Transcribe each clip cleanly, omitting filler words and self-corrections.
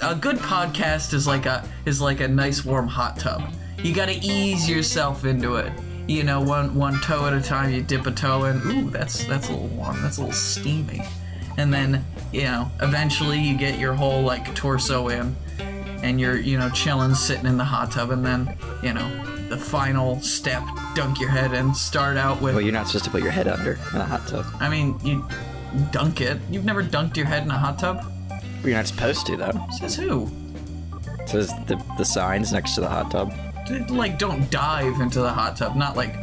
a good podcast is like a nice warm hot tub. You gotta ease yourself into it. You know, one toe at a time, you dip a toe in. Ooh, that's a little warm. That's a little steamy. And then, you know, eventually you get your whole, like, torso in. And you're, you know, chilling, sitting in the hot tub. And then, you know, the final step, dunk your head in. Start out with... Well, you're not supposed to put your head under in a hot tub. I mean, you dunk it. You've never dunked your head in a hot tub? You're not supposed to, though. Says who? Says the signs next to the hot tub. Like, don't dive into the hot tub. Not like...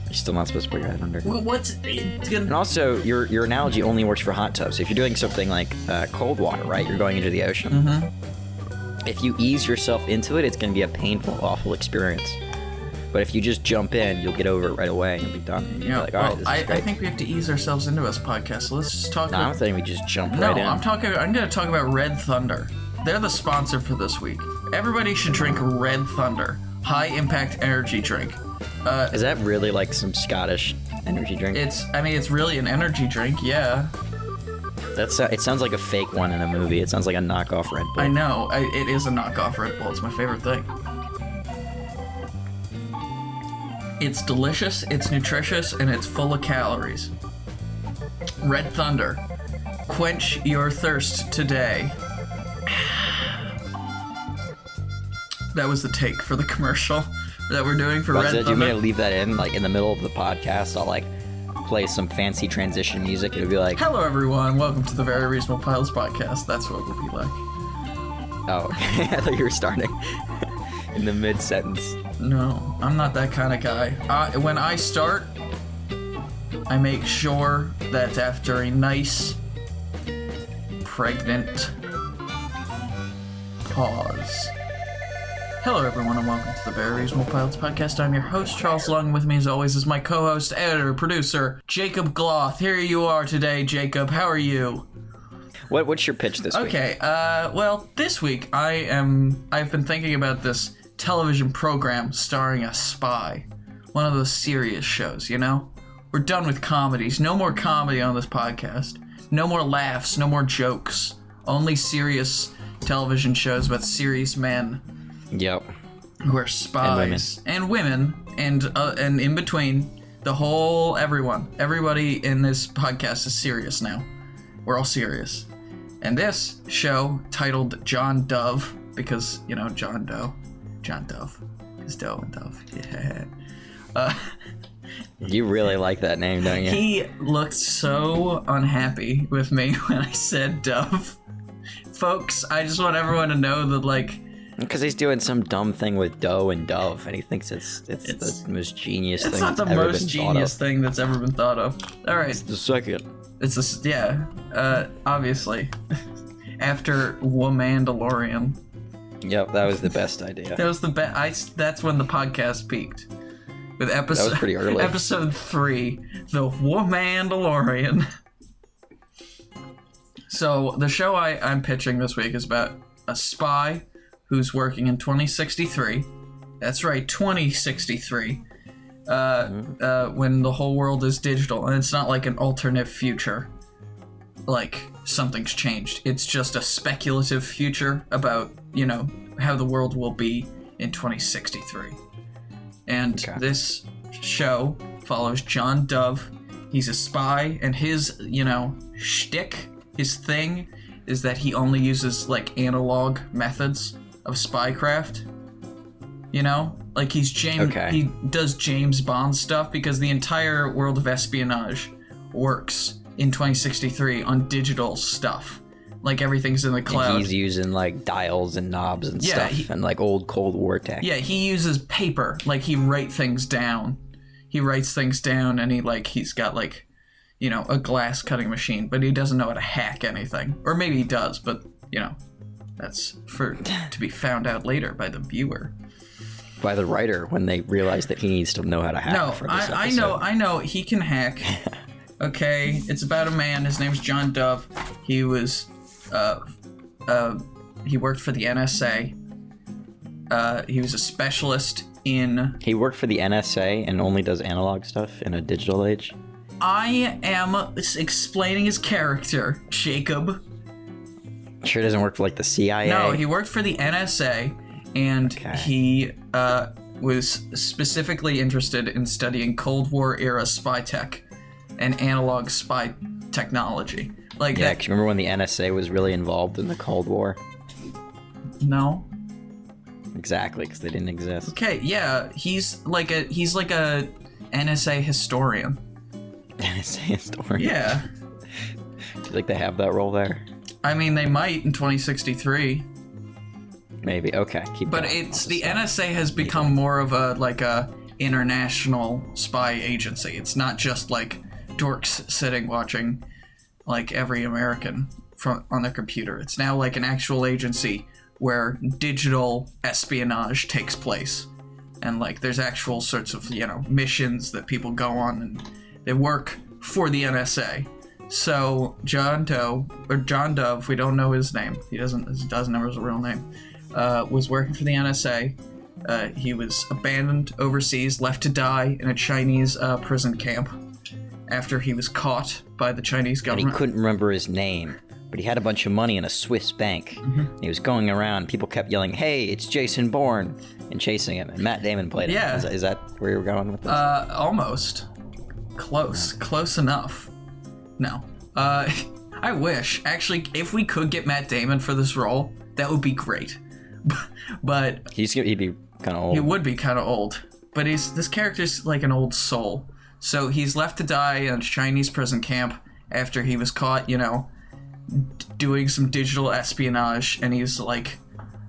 You're still not supposed to put your head under. What's... And also, your analogy only works for hot tubs. So if you're doing something like cold water, right? You're going into the ocean. Mm-hmm. If you ease yourself into it, it's going to be a painful, awful experience. But if you just jump in, you'll get over it right away and you'll be done. Yeah, like, all right, this is great. I think we have to ease ourselves into this podcast. So let's just talk about... I'm saying we just jump right in. No, I'm going to talk about Red Thunder. They're the sponsor for this week. Everybody should drink Red Thunder. High-impact energy drink. Is that really like some Scottish energy drink? It's really an energy drink, yeah. It sounds like a fake one in a movie. It sounds like a knockoff Red Bull. I know. It is a knockoff Red Bull. It's my favorite thing. It's delicious, it's nutritious, and it's full of calories. Red Thunder. Quench your thirst today. That was the take for the commercial that we're doing for Red Thunder. Do you want me to leave that in, like, in the middle of the podcast? I'll, like, play some fancy transition music. It'll be like... Hello, everyone. Welcome to the Very Reasonable Pilots Podcast. That's what it will be like. Oh, okay. I thought you were starting in the mid-sentence. No, I'm not that kind of guy. When I start, I make sure that after a nice, pregnant pause. Hello, everyone, and welcome to the Very Reasonable Pilots Podcast. I'm your host, Charles Lung. With me, as always, is my co-host, editor, producer, Jacob Gloth. Here you are today, Jacob. How are you? What's your pitch this week? Okay, well, this week I've been thinking about this television program starring a spy. One of those serious shows, you know? We're done with comedies. No more comedy on this podcast. No more laughs, no more jokes. Only serious television shows about serious men. Yep. Who are spies. And women. And in between, the whole everyone. Everybody in this podcast is serious now. We're all serious. And this show, titled John Dove, because, you know, John Doe. John Dove. It's Doe and Dove. Yeah. You really like that name, don't you? He looked so unhappy with me when I said Dove. Folks, I just want everyone to know that, like... Because he's doing some dumb thing with dough and dove, and he thinks it's the most genius thing that's not the most genius thing that's ever been thought of. All right. It's the second. Obviously. After Womandalorian. Yep, that was the best idea. That was the best. That's when the podcast peaked. With episode. That was pretty early. Episode 3, the Womandalorian. So the show I'm pitching this week is about a spy who's working in 2063. That's right, 2063. When the whole world is digital, and it's not like an alternate future. Like something's changed. It's just a speculative future about, you know, how the world will be in 2063. And this show follows John Dove. He's a spy, and his, you know, shtick, his thing, is that he only uses, like, analog methods of spycraft. You know? Like, he does James Bond stuff because the entire world of espionage works in 2063 on digital stuff. Like, everything's in the cloud. And he's using, like, dials and knobs and stuff and, like, old Cold War tech. Yeah, he uses paper. Like, he writes things down. And he's got, like, you know, a glass cutting machine, but he doesn't know how to hack anything. Or maybe he does, but, you know, that's to be found out later by the viewer. By the writer, when they realize that he needs to know how to hack for this episode. I know, he can hack. Okay, it's about a man, his name's John Dove. He was, he worked for the NSA. He was a specialist in... He worked for the NSA and only does analog stuff in a digital age? I am explaining his character, Jacob. Sure doesn't work for like the CIA? No, he worked for the NSA, and he was specifically interested in studying Cold War era spy tech and analog spy technology. Like yeah, 'cause remember when the NSA was really involved in the Cold War? No. Exactly, because they didn't exist. Okay, yeah, he's like a NSA historian. NSA historian. Yeah. Do you think they have that role there? I mean, they might in 2063. Maybe. Okay, keep But going. it's the NSA has become more of a international spy agency. It's not just like dorks sitting watching like every American on their computer. It's now like an actual agency where digital espionage takes place. And like there's actual sorts of, missions that people go on and they work for the NSA. So John Dove, we don't know his name. He doesn't know his real name. Was working for the NSA. He was abandoned overseas, left to die in a Chinese prison camp after he was caught by the Chinese government. And he couldn't remember his name, but he had a bunch of money in a Swiss bank. Mm-hmm. He was going around, people kept yelling, "Hey, it's Jason Bourne," and chasing him, and Matt Damon played him. Yeah. Is that where you were going with this? Almost. Close enough. No. I wish. Actually, if we could get Matt Damon for this role, that would be great. But he'd be kind of old. He would be kind of old. But this character's like an old soul. So he's left to die in a Chinese prison camp after he was caught, doing some digital espionage, and he's like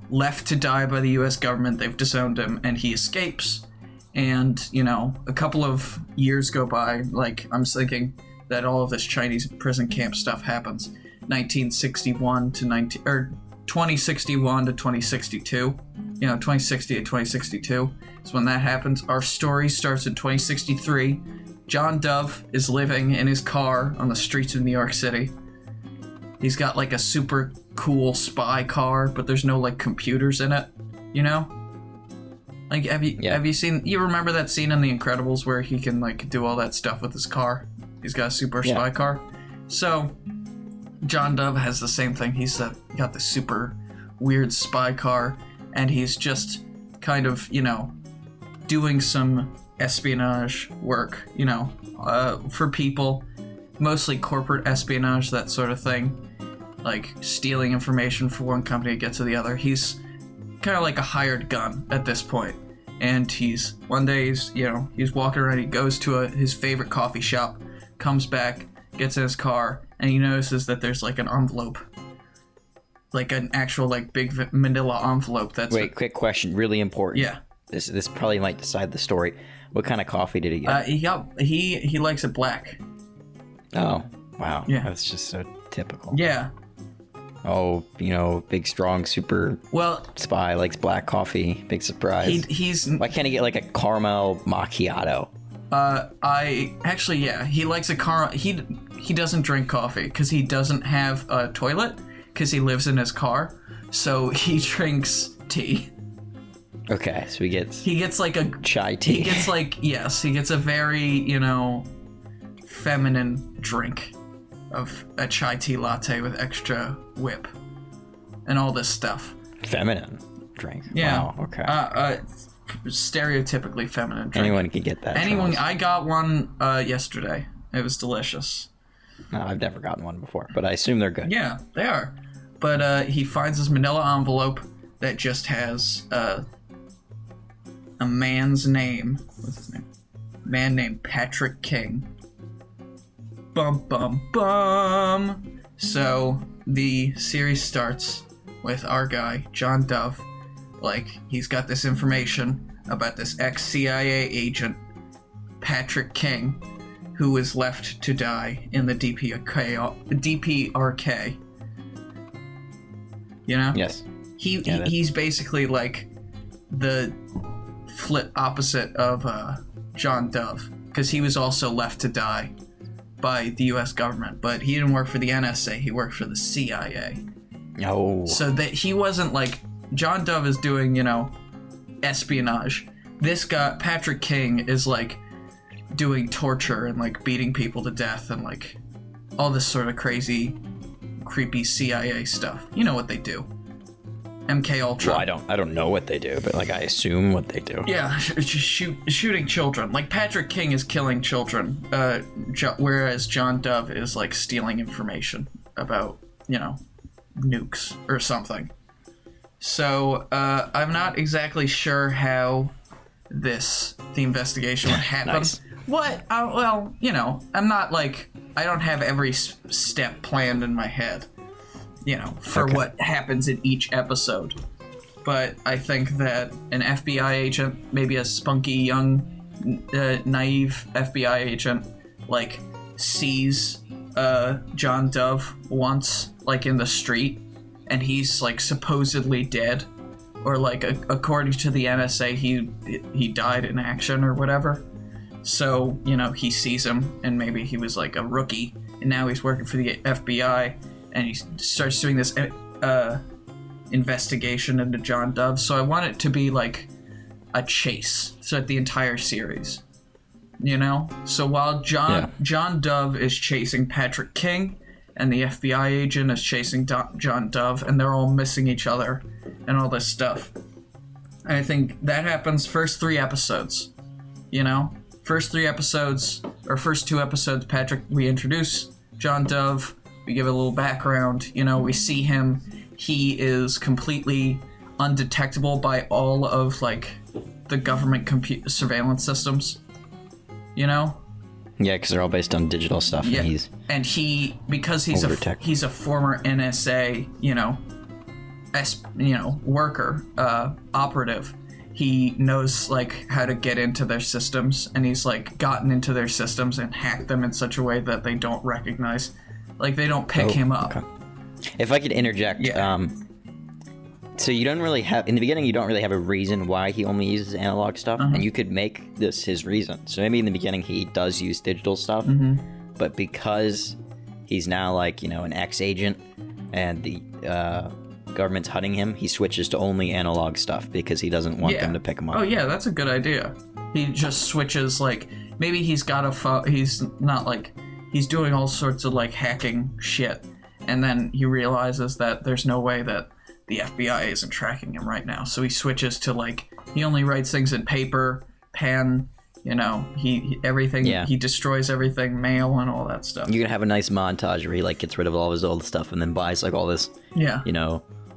left to die by the US government. They've disowned him, and he escapes. And, a couple of years go by, like, I'm thinking that all of this Chinese prison camp stuff happens. 2061 to 2062. 2060 to 2062 is when that happens. Our story starts in 2063. John Dove is living in his car on the streets of New York City. He's got like a super cool spy car, but there's no like computers in it, Like, have you seen? You remember that scene in The Incredibles where he can like do all that stuff with his car? He's got a super spy car. So, John Dove has the same thing. He's got the super weird spy car, and he's just kind of doing some espionage work, for people, mostly corporate espionage, that sort of thing, like stealing information from one company to get to the other. He's kind of like a hired gun at this point. And one day he's walking around, he goes to his favorite coffee shop, comes back, gets in his car, and he notices that there's like an envelope. Like an actual like big manila envelope that's... Wait, quick question, really important. Yeah. This probably might decide the story. What kind of coffee did he get? He likes it black. Oh, wow. Yeah. That's just so typical. Yeah. Oh, big, strong, super spy likes black coffee. Big surprise. Why can't he get like a caramel macchiato? He likes a caramel. He doesn't drink coffee because he doesn't have a toilet because he lives in his car. So he drinks tea. Okay, so he gets like a chai tea. He gets he gets a very, feminine drink of a chai tea latte with extra whip and all this stuff. Feminine drink. Yeah. Wow, okay. Stereotypically feminine drink. Anyone can get that. I got one yesterday. It was delicious. No, I've never gotten one before, but I assume they're good. Yeah, they are. But he finds this manila envelope that just has a man's name. What's his name? A man named Patrick King. Bum bum bum. So the series starts with our guy, John Dove. Like, he's got this information about this ex-CIA agent, Patrick King, who was left to die in the DPRK. Yes. He's basically like the flip opposite of John Dove, because he was also left to die by the U.S. government, but he didn't work for the NSA, he worked for the CIA. Oh. So that he wasn't like... John Dove is doing, espionage. This guy, Patrick King, is like doing torture and like beating people to death and like all this sort of crazy creepy CIA stuff. You know what they do. MK Ultra. Well, I don't know what they do, but like I assume what they do. Yeah, shooting children. Like Patrick King is killing children, whereas John Dove is like stealing information about, nukes or something. So I'm not exactly sure how the investigation would happen. Nice. What? I'm not like, I don't have every step planned in my head. For what happens in each episode. But I think that an FBI agent, maybe a spunky, young, naive FBI agent, like, sees John Dove once, like, in the street, and he's, like, supposedly dead. Or, like, according to the NSA, he died in action or whatever. So, he sees him, and maybe he was, like, a rookie, and now he's working for the FBI. And he starts doing this investigation into John Dove. So I want it to be like a chase throughout the entire series. So while John Dove is chasing Patrick King, and the FBI agent is chasing John Dove, and they're all missing each other, and all this stuff. And I think that happens first 3 episodes. First 3 episodes, or first 2 episodes, we introduce John Dove. We give it a little background, we see him. He is completely undetectable by all of, like, the government surveillance systems, Yeah, because they're all based on digital stuff. Yeah, and because he's a former NSA, worker, operative. He knows, like, how to get into their systems, and he's, like, gotten into their systems and hacked them in such a way that they don't recognize. Like, they don't pick him up. Okay. If I could interject, so you don't really have, in the beginning, you don't really have a reason why he only uses analog stuff, and you could make this his reason. So maybe in the beginning he does use digital stuff, but because he's now, like, an ex-agent, and the government's hunting him, he switches to only analog stuff because he doesn't want them to pick him up. Oh, yeah, that's a good idea. He just switches, like, maybe he's got a phone, he's not, like... He's doing all sorts of, like, hacking shit, and then he realizes that there's no way that the FBI isn't tracking him right now, so he switches to, like, he only writes things in paper, pen, he destroys everything, mail, and all that stuff. You can have a nice montage where he, like, gets rid of all his old stuff and then buys, like, all this,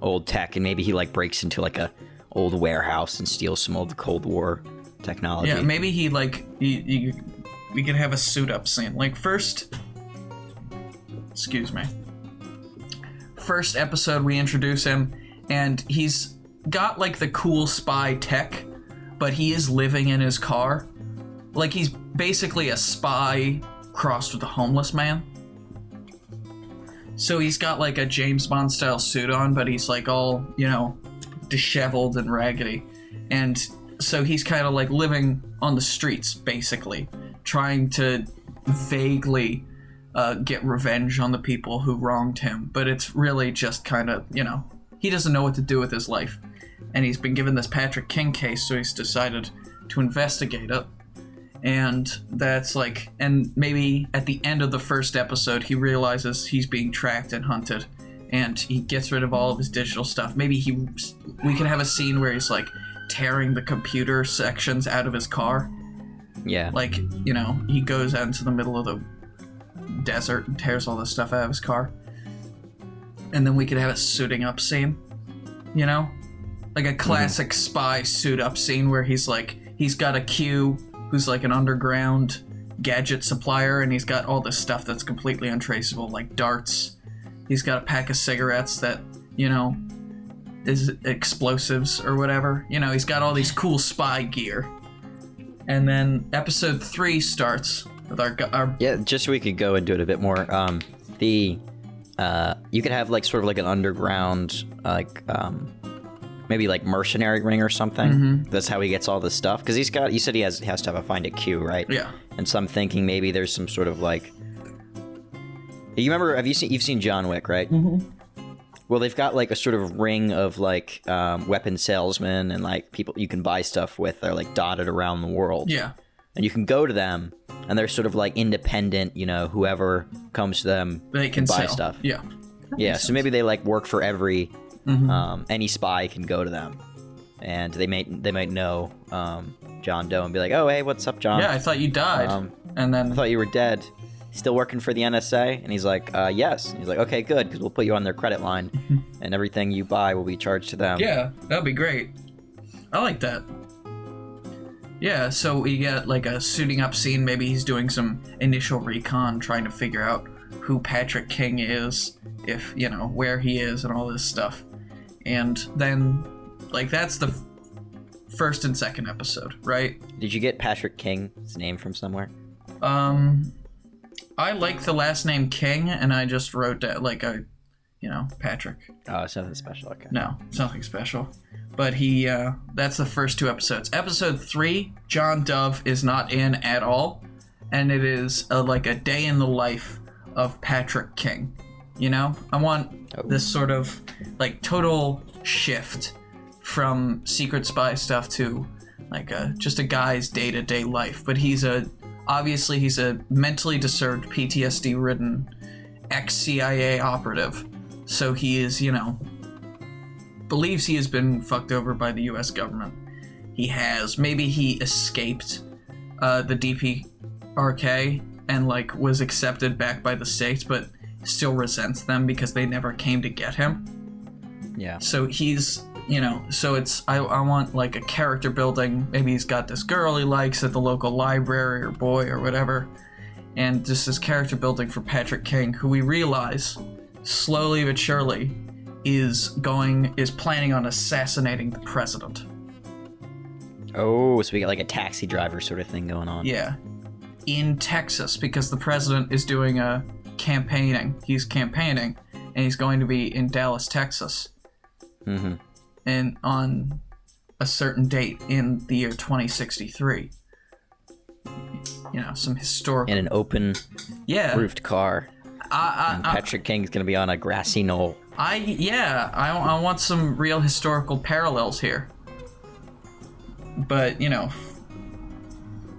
old tech, and maybe he, like, breaks into, like, a old warehouse and steals some old Cold War technology. Yeah, maybe he, like, we could have a suit-up scene. Like, first episode, we introduce him, and he's got, like, the cool spy tech, but he is living in his car. Like, he's basically a spy crossed with a homeless man. So he's got, like, a James Bond-style suit on, but he's, like, all, disheveled and raggedy. And so he's kind of, like, living on the streets, basically, trying to vaguely get revenge on the people who wronged him. But it's really just kind of, he doesn't know what to do with his life. And he's been given this Patrick King case, so he's decided to investigate it. And that's like, and maybe at the end of the first episode, he realizes he's being tracked and hunted. And he gets rid of all of his digital stuff. Maybe we could have a scene where he's, like, tearing the computer sections out of his car. Yeah. Like, he goes out into the middle of the desert and tears all this stuff out of his car. And then we could have a suiting up scene. Like a classic spy suit up scene where he's got a Q who's like an underground gadget supplier, and he's got all this stuff that's completely untraceable, like darts. He's got a pack of cigarettes that, is explosives or whatever. He's got all these cool spy gear. And then episode 3 starts with our yeah, just so we could go into it a bit more. You could have, like, sort of like an underground, like, maybe like mercenary ring or something. That's how he gets all this stuff. Because you said he has to have a find a Q, right? Yeah. And so I'm thinking maybe there's some sort of, like, you remember, you've seen John Wick, right? Well, they've got, like, a sort of ring of, like, weapon salesmen and, like, people you can buy stuff with. They're, like, dotted around the world. Yeah. And you can go to them, and they're sort of, like, independent, whoever comes to them they can buy sell stuff. Yeah. Yeah, so maybe they like work for every any spy can go to them, and they might know John Doe and be like, oh hey, what's up, John? Yeah, I thought you died, and then I thought you were dead. Still working for the NSA? And he's like, yes. And he's like, okay, good, because we'll put you on their credit line, and everything you buy will be charged to them. Yeah, that'd be great. I like that. Yeah, so we get like a suiting up scene. Maybe he's doing some initial recon, trying to figure out who Patrick King is, if, you know, where he is and all this stuff. And then, like, that's the first and second episode, right? Did you get Patrick King's name from somewhere? I like the last name King, and I just wrote that, like, Patrick. Oh, it's nothing special, okay. No, it's nothing special. But that's the first 2 episodes. Episode 3, John Dove is not in at all, and it is like a day in the life of Patrick King. You know? I want this sort of, like, total shift from secret spy stuff to, like, just a guy's day-to-day life. But obviously he's a mentally disturbed, PTSD-ridden ex-CIA operative. So he is, believes he has been fucked over by the U.S. government. Maybe he escaped the DPRK and, like, was accepted back by the States, but still resents them because they never came to get him. Yeah. So he's, so it's, I want, like, a character building. Maybe he's got this girl he likes at the local library or boy or whatever. And just this character building for Patrick King, who we realize, slowly but surely, is planning on assassinating the president. Oh, so we got like a taxi driver sort of thing going on. Yeah. In Texas, because the president is doing campaigning. He's campaigning, and he's going to be in Dallas, Texas. Mm-hmm. And on a certain date in the year 2063. Some historical... In an open, roofed car. Patrick King's going to be on a grassy knoll. I want some real historical parallels here. But,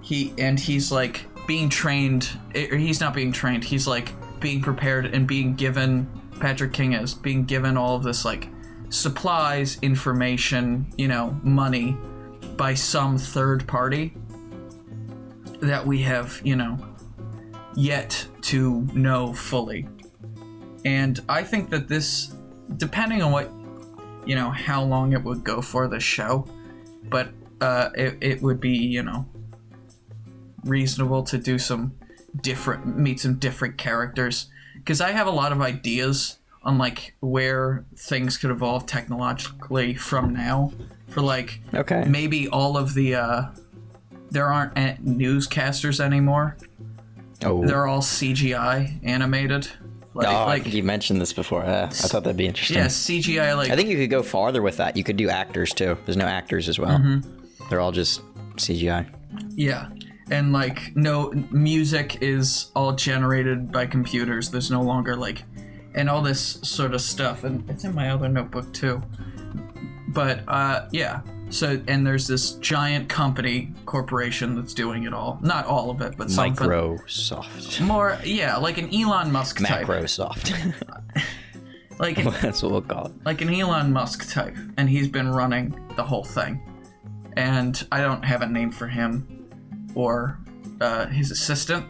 he's like being trained, or he's not being trained, he's like being prepared and being given, Patrick King is being given all of this, like, supplies, information, money by some third party that we have, yet to know fully. And I think that this, depending on what, how long it would go for the show, but it would be, reasonable to do meet some different characters. Because I have a lot of ideas on, like, where things could evolve technologically from now. For, like, maybe all of the, there aren't newscasters anymore. Oh. They're all CGI animated. I think you mentioned this before. I thought that'd be interesting. Yeah, CGI, like... I think you could go farther with that. You could do actors, too. There's no actors as well. Mm-hmm. They're all just CGI. Yeah. And, like, no, music is all generated by computers. There's no longer, like... And all this sort of stuff. And it's in my other notebook, too. But, yeah. So, and there's this giant corporation that's doing it all. Not all of it, but some. Microsoft. More, yeah, like an Elon Musk type. Macrosoft. Like that's what we'll call it. Like an Elon Musk type, and he's been running the whole thing. And I don't have a name for him or his assistant,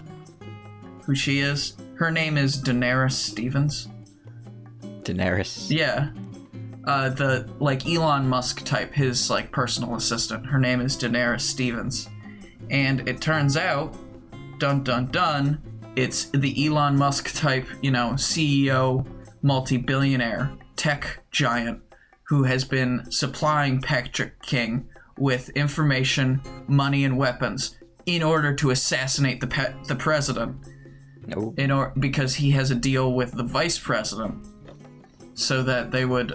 who she is. Her name is Daenerys Stevens. Daenerys. Yeah. The, like, Elon Musk type, his, like, personal assistant. Her name is Daenerys Stevens. And it turns out, dun dun dun, it's the Elon Musk type, CEO, multi-billionaire, tech giant, who has been supplying Patrick King with information, money, and weapons in order to assassinate the president. No. Because he has a deal with the vice president. So that they would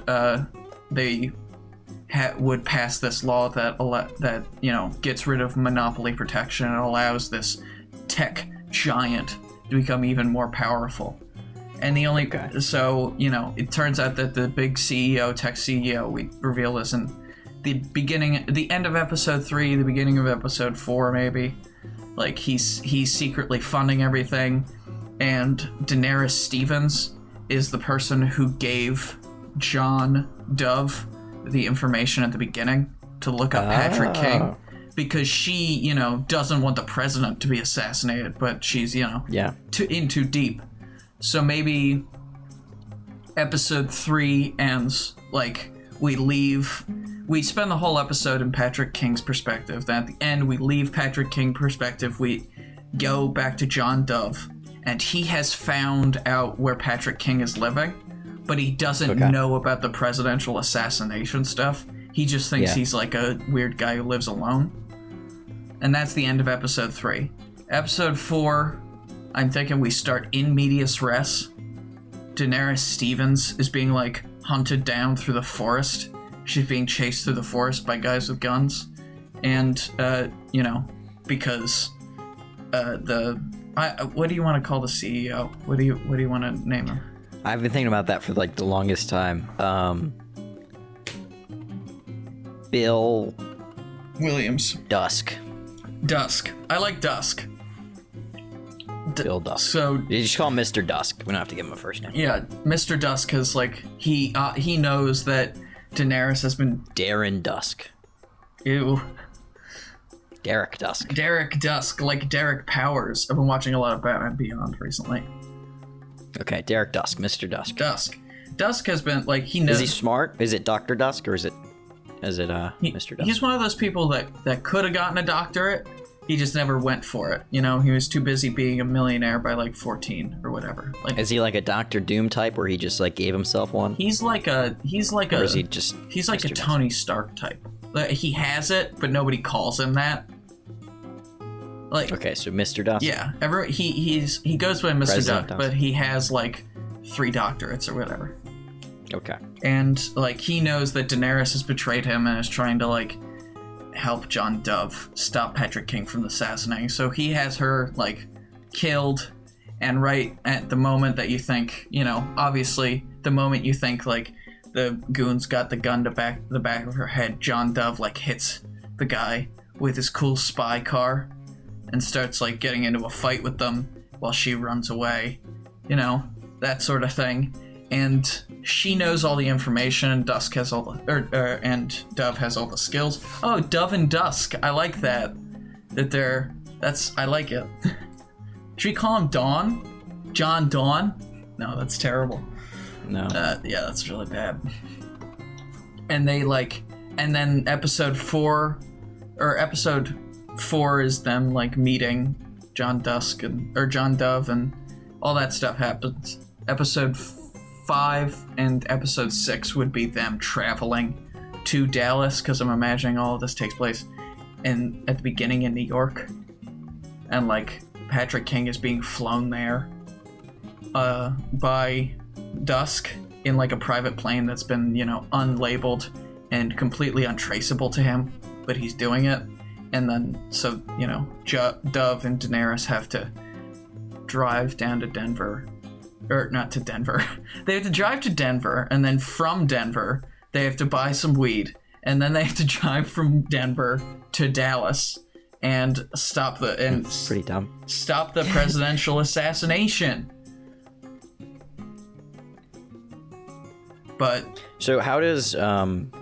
would pass this law that gets rid of monopoly protection and allows this tech giant to become even more powerful. And the only so it turns out that the big tech CEO, we reveal this in the end of episode 3, the beginning of episode 4, maybe. Like he's secretly funding everything, and Daenerys Stevens is the person who gave John Dove the information at the beginning to look up Patrick King, because she, doesn't want the president to be assassinated, but she's, in too deep. So maybe episode 3 ends like we spend the whole episode in Patrick King's perspective. Then at the end, we leave Patrick King perspective. We go back to John Dove, and he has found out where Patrick King is living, but he doesn't know about the presidential assassination stuff. He just thinks he's like a weird guy who lives alone. And that's the end of episode 3. Episode 4, I'm thinking we start in medias res. Daenerys Stevens is being like hunted down through the forest. She's being chased through the forest by guys with guns. And, because what do you want to call the CEO? What do you want to name him? I've been thinking about that for like the longest time. Bill Williams. Dusk. I like Dusk. Bill Dusk. So you just call him Mr. Dusk. We don't have to give him a first name. Yeah, Mr. Dusk, because like he knows that Daenerys has been Darren Dusk. Ew. Derek Dusk. Derek Dusk, like Derek Powers. I've been watching a lot of Batman Beyond recently. Okay, Derek Dusk, Mr. Dusk. Dusk has been like he knows. Is he smart? Is it Dr. Dusk or is it Mr. Dusk? He's one of those people that could have gotten a doctorate. He just never went for it. He was too busy being a millionaire by like 14 or whatever. Like, is he like a Dr. Doom type where he just like gave himself one? He's like a Tony Stark type. Like, he has it, but nobody calls him that. Like, okay, so Mr. Dusk. Yeah, he goes by Mr. Dusk, but he has like 3 doctorates or whatever. Okay. And like he knows that Daenerys has betrayed him and is trying to like help John Dove stop Patrick King from assassinating. So he has her like killed, and right at the moment that you think, obviously the moment you think like the goons got the gun to the back of her head, John Dove like hits the guy with his cool spy car and starts like getting into a fight with them while she runs away, that sort of thing. And she knows all the information, and Dusk has all the, and Dove has all the skills. Oh, Dove and Dusk, I like that. I like it. Should we call him Dawn? John Dawn? No, that's terrible. No. Yeah, that's really bad. And then episode 4 is them like meeting John Dove, and all that stuff happens. Episode 5 and episode 6 would be them traveling to Dallas, because I'm imagining all of this takes place at the beginning in New York, and like Patrick King is being flown there by Dusk in like a private plane that's been unlabeled and completely untraceable to him, but he's doing it. And then so Dove and Daenerys have to drive down to Denver. Or not to Denver. They have to drive to Denver, and then from Denver, they have to buy some weed, and then they have to drive from Denver to Dallas and stop pretty dumb. Stop the presidential assassination. But so how does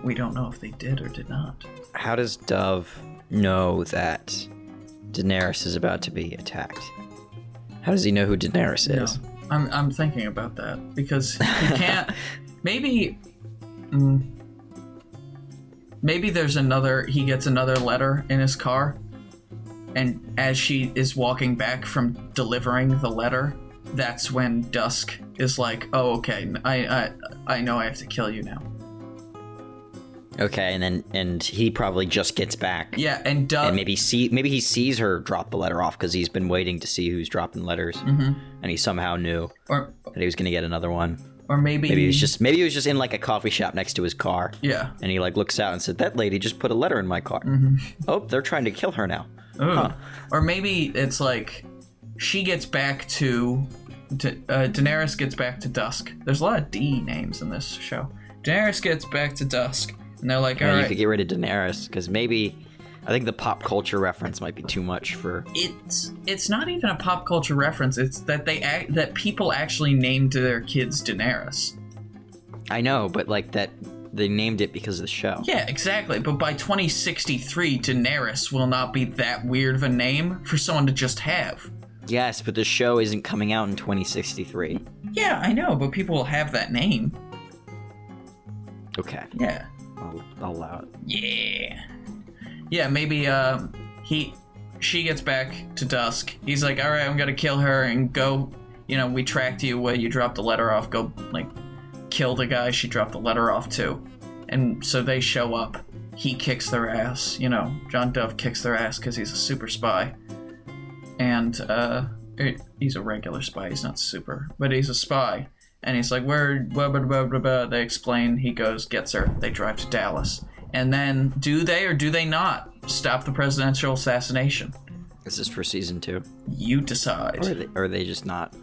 we don't know if they did or did not. How does Dove know that Daenerys is about to be attacked? How does he know who Daenerys is? I'm thinking about that, because he can't. Maybe there's he gets another letter in his car, and as she is walking back from delivering the letter, that's when Dusk is like, "Oh, okay, I know I have to kill you now." Okay, and he probably just gets back. Yeah, and Dove, and maybe he sees her drop the letter off because he's been waiting to see who's dropping letters, and he somehow knew that he was gonna get another one. Or maybe he was just in like a coffee shop next to his car. Yeah, and he like looks out and said, "That lady just put a letter in my car. Oh, they're trying to kill her now." Huh. Or maybe it's like she gets back to Daenerys gets back to Dusk. There's a lot of D names in this show. Daenerys gets back to Dusk. And they're like, all right. You could get rid of Daenerys, because maybe I think the pop culture reference might be too much for. It's not even a pop culture reference. It's that that people actually named their kids Daenerys. I know, but like that they named it because of the show. Yeah, exactly. But by 2063, Daenerys will not be that weird of a name for someone to just have. Yes, but the show isn't coming out in 2063. Yeah, I know, but people will have that name. Okay. Yeah. I'll allow it. Yeah. Yeah, maybe she gets back to Dusk. He's like, all right, I'm gonna kill her and go, we tracked you where you dropped the letter off. Go, kill the guy she dropped the letter off to. And so they show up. He kicks their ass. John Dove kicks their ass because he's a super spy. And he's a regular spy. He's not super, but he's a spy. And he's like, where, blah, blah, blah, blah, blah. They explain. He goes, gets her. They drive to Dallas. And then, do they or do they not stop the presidential assassination? Is this for season 2? You decide. Or are they just not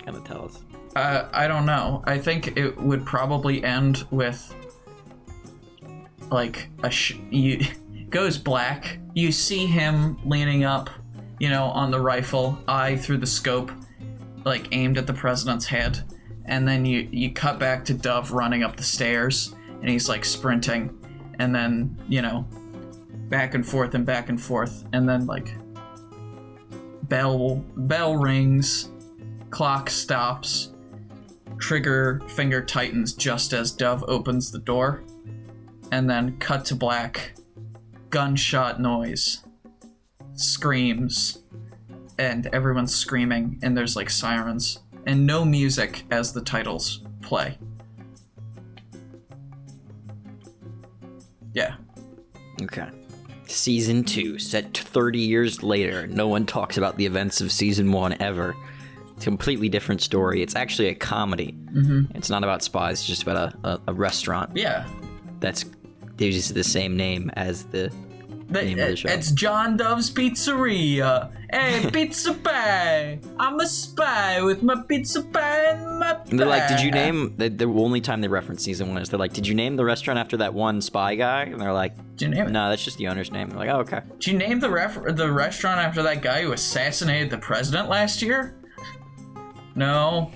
gonna tell us? I don't know. I think it would probably end with, goes black. You see him leaning up, on the rifle, eye through the scope, aimed at the president's head. And then you cut back to Dove running up the stairs, and he's sprinting. And then, back and forth, and then bell rings, clock stops, trigger finger tightens just as Dove opens the door, and then cut to black, gunshot noise, screams, and everyone's screaming, and there's sirens, and no music as the titles play. Yeah. Okay. Season 2, set 30 years later. No one talks about the events of season 1 ever. It's a completely different story. It's actually a comedy. Mm-hmm. It's not about spies. It's just about a restaurant. Yeah. They use the same name as the name of the show. It's John Dove's Pizzeria. Hey, pizza pie. I'm a spy with my pizza pie and my pie. And they're like, did you name... The only time they reference season 1 is they're like, did you name the restaurant after that one spy guy? And they're like, did you name it? No, that's just the owner's name. They're like, oh, okay. Did you name the restaurant after that guy who assassinated the president last year? No.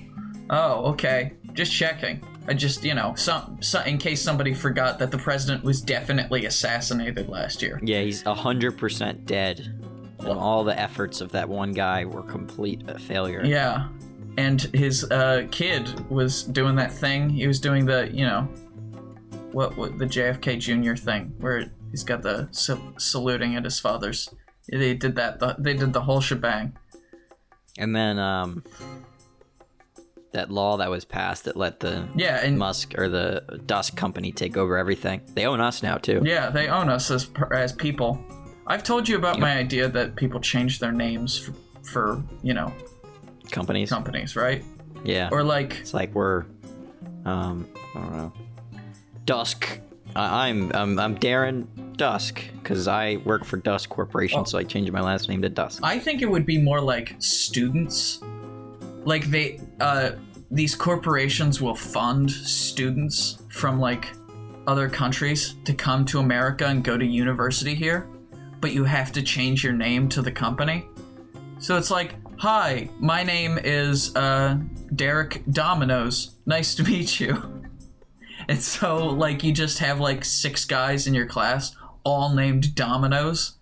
Oh, okay. Just checking. I just, in case somebody forgot that the president was definitely assassinated last year. Yeah, he's 100% dead. And all the efforts of that one guy were complete failure. Yeah. And his kid was doing that thing. He was doing the, what the JFK Jr. thing, where he's got the saluting at his father's. They did that. They did the whole shebang. And then, that law that was passed that let the Musk or the Dusk company take over everything. They own us now too. Yeah, they own us as people. I've told you about my idea that people change their names for companies, right? Yeah. Or it's like we're I don't know. Dusk. I'm Darren Dusk because I work for Dusk Corporation, so I changed my last name to Dusk. I think it would be more like students. These corporations will fund students from other countries to come to America and go to university here, but you have to change your name to the company. So it's like, hi, my name is Derek Dominoes. Nice to meet you. And so you just have 6 guys in your class all named Dominoes.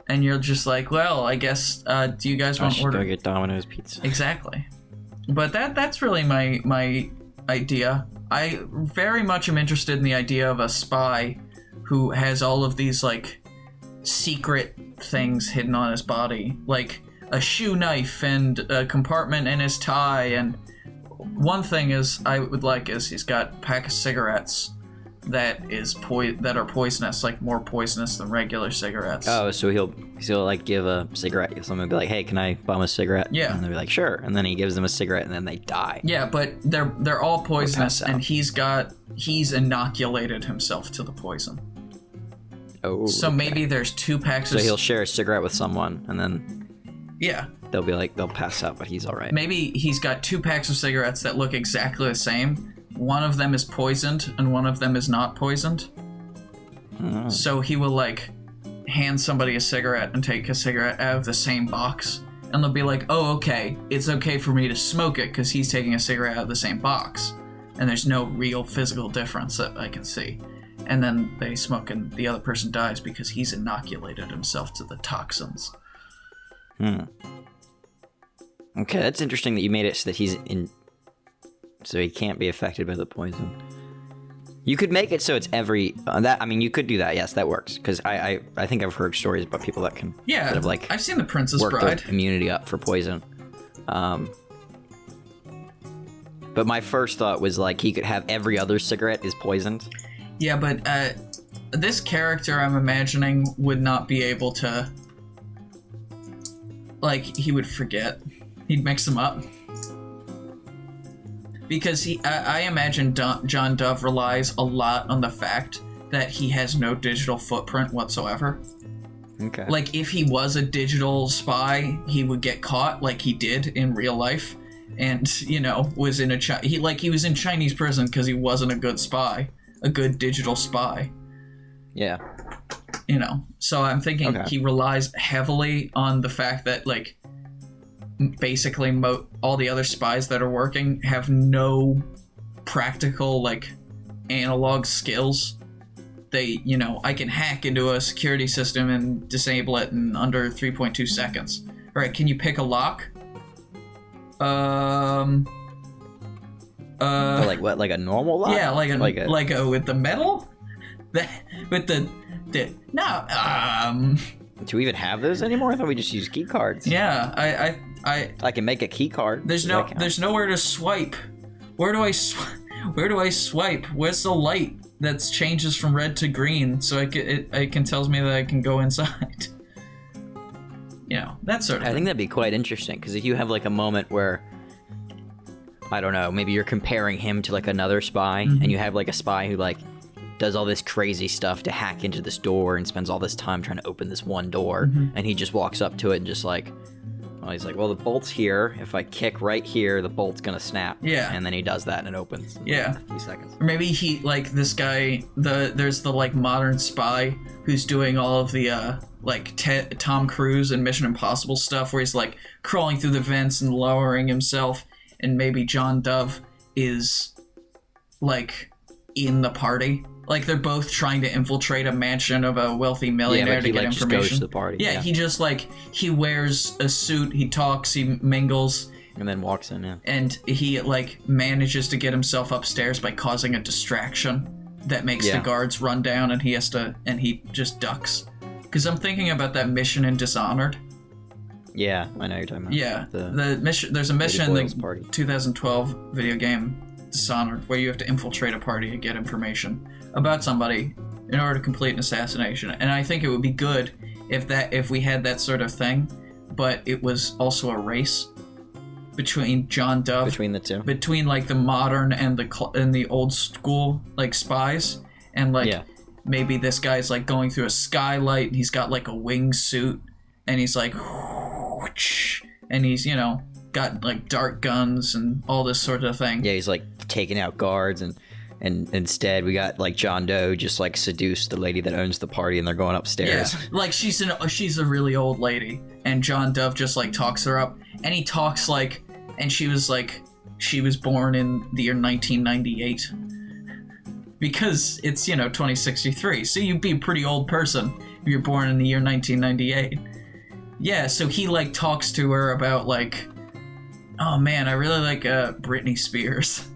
And you're just like, well, I guess, do you guys want to order? Go get Domino's pizza. Exactly. But that's really my idea. I very much am interested in the idea of a spy who has all of these, secret things hidden on his body. Like a shoe knife and a compartment in his tie. And one thing is he's got a pack of cigarettes that are poisonous, more poisonous than regular cigarettes. Oh, so he'll give a cigarette. Someone will be like, "Hey, can I bum a cigarette?" Yeah, and they'll be like, "Sure." And then he gives them a cigarette, and then they die. Yeah, but they're all poisonous, and he's inoculated himself to the poison. Oh. So okay. maybe there's 2 packs. So he'll share a cigarette with someone, and then they'll be like, they'll pass out, but he's all right. Maybe he's got 2 packs of cigarettes that look exactly the same. One of them is poisoned and one of them is not poisoned. So he will hand somebody a cigarette and take a cigarette out of the same box, and they'll be like, oh, okay, it's okay for me to smoke it because he's taking a cigarette out of the same box, and there's no real physical difference that I can see. And then they smoke and the other person dies because he's inoculated himself to the toxins. Okay, that's interesting that you made it so that so he can't be affected by the poison. You could make it so it's every you could do that. Yes, that works, because I think I've heard stories about people that can that have, like, I've seen The Princess worked Bride. their immunity up for poison. But my first thought was, like, he could have every other cigarette is poisoned. Yeah, but this character I'm imagining would not be able to, like, he would forget. He'd mix them up. Because I imagine John Dove relies a lot on the fact that he has no digital footprint whatsoever. Okay. Like, if he was a digital spy, he would get caught like he did in real life. And, was in he was in Chinese prison because he wasn't a good spy. A good digital spy. Yeah. So I'm thinking he relies heavily on the fact that, like, basically all the other spies that are working have no practical, like, analog skills. They, I can hack into a security system and disable it in under 3.2 seconds. All right, can you pick a lock? Like what? Like a normal lock? Yeah, like with the metal? No. Do we even have those anymore? I thought we just use key cards. Yeah, I can make a key card. There's nowhere to swipe. Where do I swipe? Where's the light that changes from red to green so it can tells me that I can go inside? That sort of thing. I think that'd be quite interesting, because if you have, like, a moment where, I don't know, maybe you're comparing him to, like, another spy, and you have, like, a spy who, like, does all this crazy stuff to hack into this door and spends all this time trying to open this one door, and he just walks up to it and just, like, he's like, well, the bolt's here. If I kick right here, the bolt's gonna snap. Yeah. And then he does that and it opens in a few seconds. Or maybe he, like, this guy, there's the, like, modern spy who's doing all of the, Tom Cruise and Mission Impossible stuff where he's, like, crawling through the vents and lowering himself, and maybe John Dove is, like, in the party. Like, they're both trying to infiltrate a mansion of a wealthy millionaire to get information. Just goes to the party. Yeah, he just, like, he wears a suit, he talks, he mingles. And then walks in, yeah. And he, like, manages to get himself upstairs by causing a distraction that makes the guards run down, and he just ducks. Because I'm thinking about that mission in Dishonored. Yeah, I know you're talking about. Yeah, the mission. There's a mission in the 2012 video game Dishonored where you have to infiltrate a party to get information about somebody in order to complete an assassination. And I think it would be good if we had that sort of thing, but it was also a race between John Dove, between the two, between, like, the modern and the old school, like, spies, and, like, maybe this guy's, like, going through a skylight and he's got, like, a wingsuit and he's like, and he's, got, like, dart guns and all this sort of thing. Yeah, he's, like, taking out guards, and instead we got, like, John Doe just, like, seduced the lady that owns the party, and they're going upstairs. Yeah, like, she's a really old lady, and John Dove just, like, talks her up, and he talks like, and she was born in the year 1998. Because it's, 2063, so you'd be a pretty old person if you're born in the year 1998. Yeah, so he, like, talks to her about, like, oh man, I really like Britney Spears.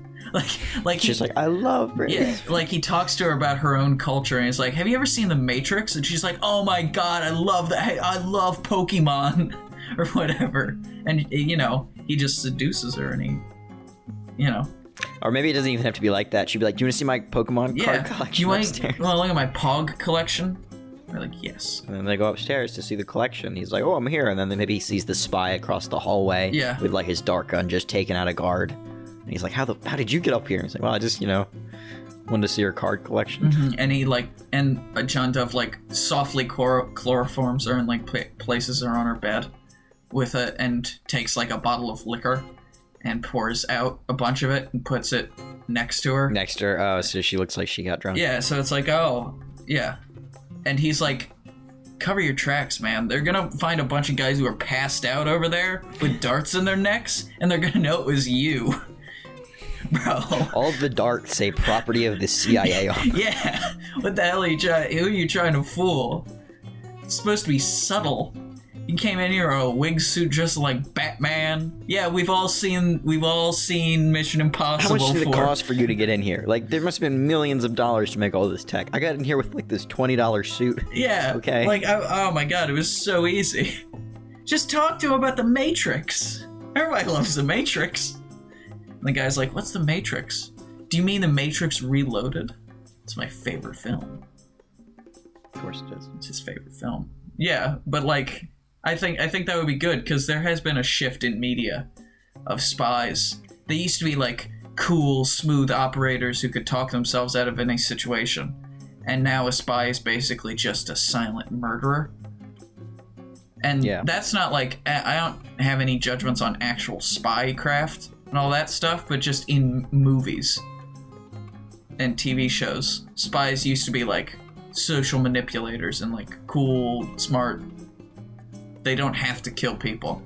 like she's like, I love Britney. Yeah, like, he talks to her about her own culture, and he's like, have you ever seen The Matrix? And she's like, oh my god, I love that. Hey, I love Pokemon, or whatever. And he just seduces her, and he, Or maybe it doesn't even have to be like that. She'd be like, do you want to see my Pokemon card collection? You want to look at my Pog collection? We're like, yes. And then they go upstairs to see the collection. He's like, oh, I'm here. And then maybe he sees the spy across the hallway with, like, his dart gun just taking out a guard. And he's like, how did you get up here? And he's like, well, I just, wanted to see your card collection. Mm-hmm. And he, like, John Dove, like, softly chloroforms her and, like, places her on her bed and takes, like, a bottle of liquor and pours out a bunch of it and puts it next to her. Next to her, oh, so she looks like she got drunk. Yeah, so it's like, oh, yeah. And he's like, cover your tracks, man. They're gonna find a bunch of guys who are passed out over there with darts in their necks, and they're gonna know it was you. Bro. All of the darts say property of the CIA on them. Yeah. What the hell who are you trying to fool? It's supposed to be subtle. You came in here in a wig suit just like Batman. Yeah, we've all seen Mission Impossible. How much did it cost for you to get in here? Like, there must have been millions of dollars to make all this tech. I got in here with like this $20 suit. Yeah. Okay. Like, oh my god, it was so easy. Just talk to him about the Matrix. Everybody loves the Matrix. And the guy's like, "What's the Matrix? Do you mean the Matrix Reloaded? It's my favorite film." Of course it is. It's his favorite film. Yeah, but like, I think that would be good, because there has been a shift in media of spies. They used to be like cool, smooth operators who could talk themselves out of any situation. And now a spy is basically just a silent murderer. And that's not like, I don't have any judgments on actual spy craft and all that stuff, but just in movies and TV shows. Spies used to be like social manipulators and like cool, smart. They don't have to kill people.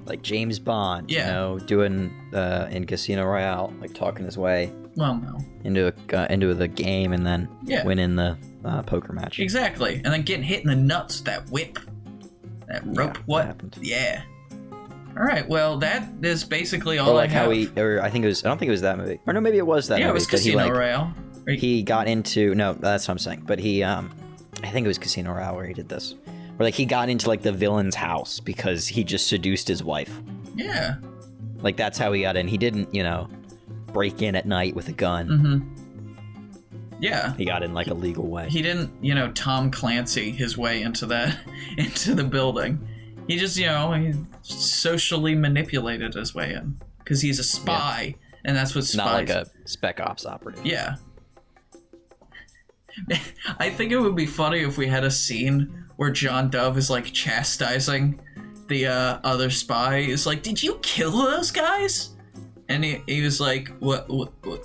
Like James Bond, you know, doing in Casino Royale, like talking his way. Well, no. Into the game and then winning the poker match. Exactly, and then getting hit in the nuts with that whip, that rope. What happened? Yeah. All right. Well, that is basically all I have. I don't think it was that movie. Or no, maybe it was that movie. Yeah, it was Casino Royale. He got into that's what I'm saying. But he, I think it was Casino Royale where he did this. Where like he got into like the villain's house because he just seduced his wife. Yeah. Like that's how he got in. He didn't, break in at night with a gun. Mm-hmm. Yeah. He got in like a legal way. He didn't, Tom Clancy his way into the building. He just, he socially manipulated his way in because he's a spy, and that's what spies. Not like a spec ops operative. Yeah. I think it would be funny if we had a scene where John Dove is like chastising the other spy. He's like, "Did you kill those guys?" And he was like, what?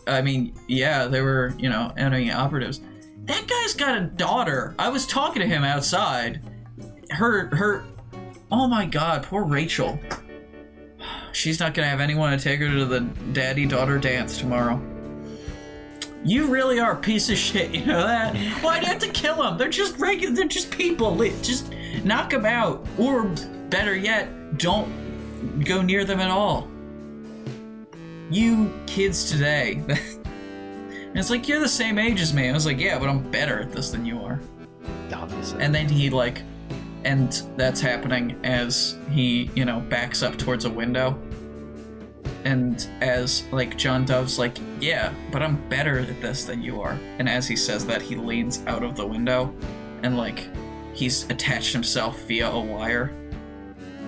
I mean, yeah, they were, enemy operatives. That guy's got a daughter. I was talking to him outside. Her, oh my God, poor Rachel. She's not gonna have anyone to take her to the daddy-daughter dance tomorrow. You really are a piece of shit, you know that? Why do you have to kill them? They're just regular, they're just people. Just knock them out. Or better yet, don't go near them at all. You kids today. And it's like, you're the same age as me. I was like, yeah, but I'm better at this than you are. Obviously. And then he and that's happening as he, backs up towards a window. And as John Dove's like, yeah, but I'm better at this than you are. And as he says that, he leans out of the window and he's attached himself via a wire.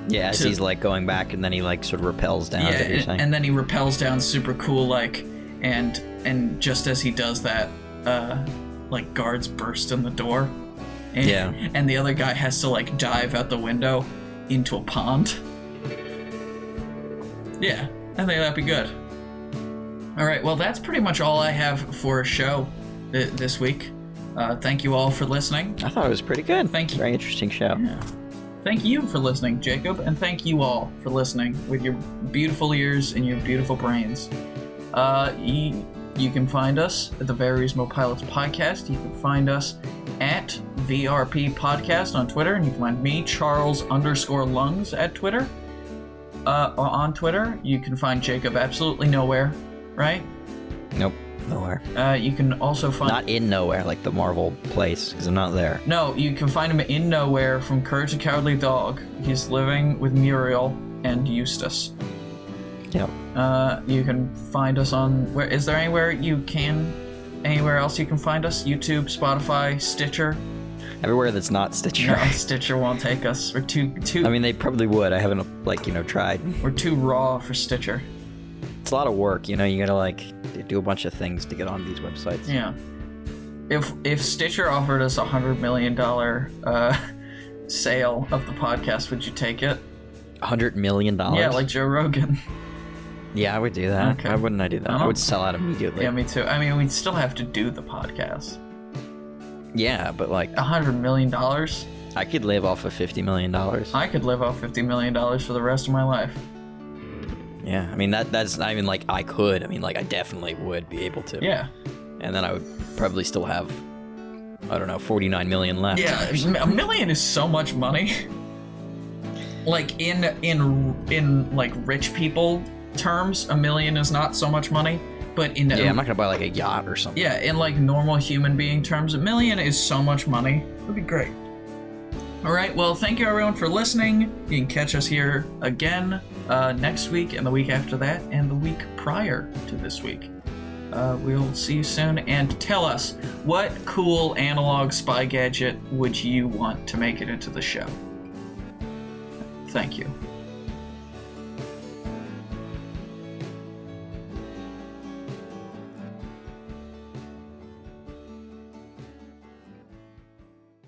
Yeah, as he's going back, and then he sort of rappels down. Yeah, and then he rappels down super cool, and just as he does that, guards burst in the door. And, and the other guy has to dive out the window into a pond. Yeah. I think that'd be good. All right, well, that's pretty much all I have for a show this week. Thank you all for listening. I thought it was pretty good. Thank you. Very interesting show. Yeah. Thank you for listening, Jacob, and thank you all for listening with your beautiful ears and your beautiful brains. You can find us at the Very Reasonable Pilots Podcast. You can find us at VRP Podcast on Twitter, and you can find me, Charles_Lungs, at Twitter. On Twitter, you can find Jacob absolutely nowhere, right? Nope, nowhere. You can also find... Not in nowhere, like the Marvel place, because I'm not there. No, you can find him in nowhere from Courage the Cowardly Dog. He's living with Muriel and Eustace. Yep. You can find us on... Is there anywhere else you can find us? YouTube, Spotify, Stitcher? Everywhere that's not Stitcher. No, Stitcher won't take us. We're too... I mean, they probably would. I haven't, tried. We're too raw for Stitcher. It's a lot of work, you gotta, do a bunch of things to get on these websites. Yeah. If Stitcher offered us $100 million sale of the podcast, would you take it? $100 million? Yeah, like Joe Rogan. Yeah, I would do that. Okay. Why wouldn't I do that? I would sell out immediately. Yeah, me too. I mean, we'd still have to do the podcast. Yeah, but $100 million? I could live off of $50 million. I could live off $50 million for the rest of my life. Yeah, I mean, that's not even like I could. I mean, like, I definitely would be able to. Yeah. And then I would probably still have, I don't know, 49 million left. Yeah, $1 million is so much money. Like, in like, rich people terms, $1 million is not so much money. But in I'm not gonna buy like a yacht or something. Yeah, in like normal human being terms, $1 million is so much money. It would be great. All right, well, thank you everyone for listening. You can catch us here again next week and the week after that and the week prior to this week. We'll see you soon, and tell us, what cool analog spy gadget would you want to make it into the show? Thank you.